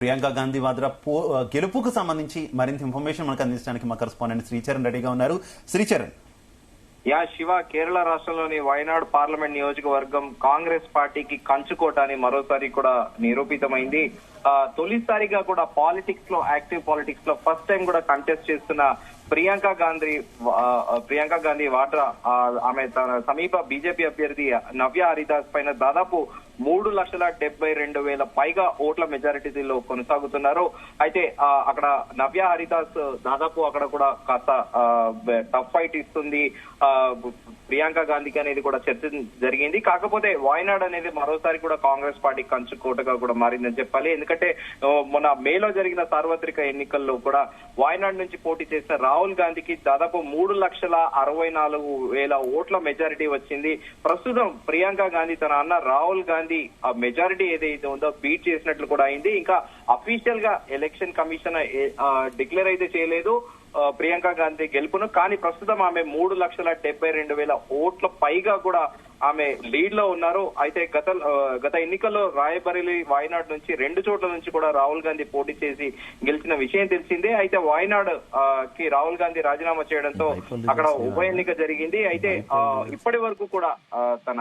ప్రియాంక గాంధీ వాద్రా గెలుపుకు సంబంధించి మరింత ఇన్ఫర్మేషన్ మనకు అందించడానికి మా కరెస్పాండెంట్ శ్రీచరణ్ రెడీగా ఉన్నారు. శ్రీచరణ్. శివ, కేరళ రాష్ట్రంలోని వయనాడ్ పార్లమెంట్ నియోజకవర్గం కాంగ్రెస్ పార్టీకి కంచుకోట అని మరోసారి కూడా నిరూపితమైంది. తొలిసారిగా కూడా పాలిటిక్స్ లో, యాక్టివ్ పాలిటిక్స్ లో ఫస్ట్ టైం కూడా కంటెస్ట్ చేస్తున్న ప్రియాంక గాంధీ వాడ్రా ఆమె తన సమీప బీజేపీ అభ్యర్థి నవ్య హరిదాస్ పైన దాదాపు 3,72,000 పైగా ఓట్ల మెజారిటీలో కొనసాగుతున్నారు. అయితే అక్కడ నవ్య హరిదాస్ దాదాపు అక్కడ కూడా కాస్త టఫ్ ఫైట్ ఇస్తుంది ప్రియాంక గాంధీకి అనేది కూడా చర్చ జరిగింది. కాకపోతే వాయనాడ్ అనేది మరోసారి కూడా కాంగ్రెస్ పార్టీ కంచుకోటగా కూడా మారిందని చెప్పాలి. ఎందుకంటే మొన్న మేలో జరిగిన సార్వత్రిక ఎన్నికల్లో కూడా వాయనాడ్ నుంచి పోటీ చేసిన రాహుల్ గాంధీకి దాదాపు 3,64,000 ఓట్ల మెజారిటీ వచ్చింది. ప్రస్తుతం ప్రియాంక గాంధీ తన అన్న రాహుల్ గాంధీ ఆ మెజారిటీ ఏదైతే ఉందో బీట్ చేసినట్లు కూడా అయింది. ఇంకా అఫీషియల్ గా ఎలక్షన్ కమిషన్ డిక్లేర్ అయితే చేయలేదు ప్రియాంక గాంధీ గెలుపును. కానీ ప్రస్తుతం ఆమె 3,72,000 ఓట్ల పైగా కూడా ఆమె లీడ్ లో ఉన్నారు. అయితే గత ఎన్నికల్లో రాయబరేలీ, వాయనాడ్ నుంచి 2 చోట్ల నుంచి కూడా రాహుల్ గాంధీ పోటీ చేసి గెలిచిన విషయం తెలిసిందే. అయితే వాయనాడ్ కి రాహుల్ గాంధీ రాజీనామా చేయడంతో అక్కడ ఉప ఎన్నిక జరిగింది. అయితే ఇప్పటి వరకు కూడా తన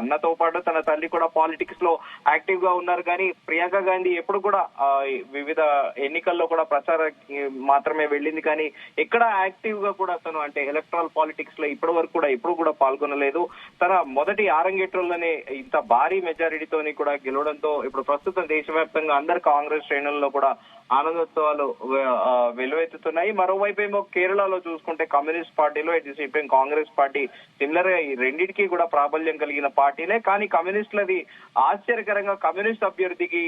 అన్నతో పాటు తన తల్లి కూడా పాలిటిక్స్ లో యాక్టివ్ గా ఉన్నారు. కానీ ప్రియాంక గాంధీ ఎప్పుడు కూడా వివిధ ఎన్నికల్లో కూడా ప్రచారానికి మాత్రమే వెళ్ళింది. కానీ ఎక్కడ యాక్టివ్ గా కూడా తను అంటే ఎలక్ట్రల్ పాలిటిక్స్ లో ఇప్పటి వరకు కూడా ఎప్పుడు కూడా పాల్గొనలేదు. తన మొదటి ఆరంగేట్రంలోనే ఇంత భారీ మెజారిటీతోని కూడా గెలవడంతో ఇప్పుడు ప్రస్తుతం దేశవ్యాప్తంగా అందరు కాంగ్రెస్ శ్రేణుల్లో కూడా ఆనందోత్సవాలు వెలువెత్తుతున్నాయి. మరోవైపు ఏమో కేరళలో చూసుకుంటే కమ్యూనిస్ట్ పార్టీలో ఇటు కాంగ్రెస్ పార్టీ సిమిలర్ గా ఈ రెండింటికి కూడా ప్రాబల్యం కలిగిన పార్టీలే. కానీ కమ్యూనిస్టులది ఆశ్చర్యకరంగా కమ్యూనిస్ట్ అభ్యర్థికి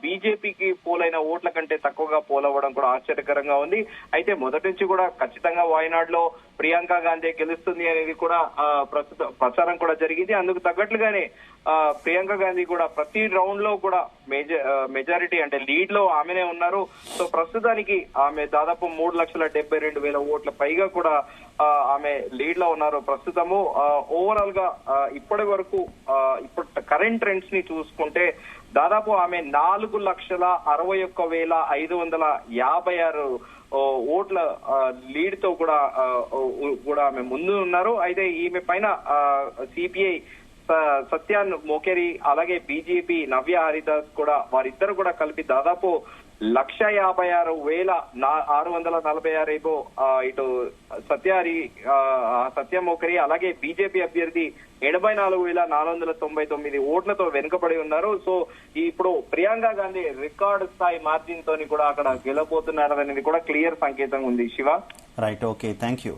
బీజేపీకి పోలైన ఓట్ల కంటే తక్కువగా పోలవడం కూడా ఆశ్చర్యకరంగా ఉంది. అయితే మొదటి నుంచి కూడా ఖచ్చితంగా వాయనాడ్ లో ప్రియాంక గాంధీ గెలుస్తుంది అనేది కూడా ప్రస్తుతం ప్రచారం కూడా జరిగింది. అందుకు తగ్గట్లుగానే ప్రియాంక గాంధీ కూడా ప్రతి రౌండ్ లో కూడా మెజారిటీ అంటే లీడ్ లో ఆమెనే ఉన్నారు. సో ప్రస్తుతానికి ఆమె దాదాపు 3,72,000 ఓట్ల పైగా కూడా ఆమె లీడ్ లో ఉన్నారు. ప్రస్తుతము ఓవరాల్ గా ఇప్పటి వరకు ఇప్పుడు కరెంట్ ట్రెండ్స్ ని చూసుకుంటే దాదాపు ఆమె 4,61,556 ఓట్ల లీడ్ తో కూడా ఆమె ముందు ఉన్నారు. అయితే ఈమె పైన సిపిఐ సత్యాన్ మొకేరి అలాగే బీజేపీ నవ్య హరిదాస్ కూడా వారిద్దరు కూడా కలిపి దాదాపు 1,56,646 ఇటు సత్య మొకేరి అలాగే బీజేపీ అభ్యర్థి 84,499 ఓట్లతో వెనుకబడి ఉన్నారు. సో ఇప్పుడు ప్రియాంక గాంధీ రికార్డు స్థాయి మార్జిన్ తోని కూడా అక్కడ గెలవబోతున్నారనేది కూడా క్లియర్ సంకేతం ఉంది. Shiva. Right, okay, thank you.